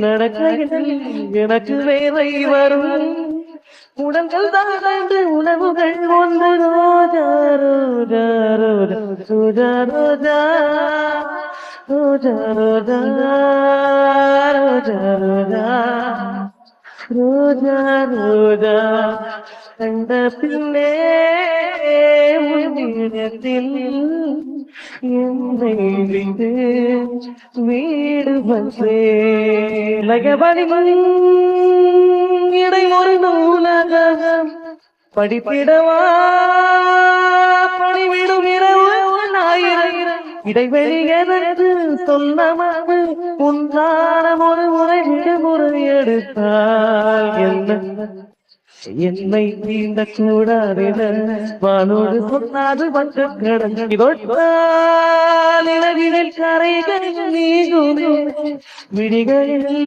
நடக்கையில் எனக்கு வேலை வரும் உடல்கள் தாழ்ந்து உணவுகள் ஒன்று ரோஜா ரோஜா ரோஜா ரோஜா ரோஜா ரோஜா ரோஜா ரோஜா ரோஜா ரோஜா கண்ட பின்னே உன்னிடத்தில் என்னை விட்டு வீடு வந்தேன் இடை ஒரு நூலகம் படிப்பிடவா பணிவிடும் இரவு ஆயிரம் இடைவெளி எனக்கு சொந்தமாக உன்னான ஒரு முறை விடுமுறை எடுத்தால் என்ன என்னை தீண்ட கூடாதென வானோடு சொன்னாது வந்து கடந்தில் கரைகள் நீ விடிகளில்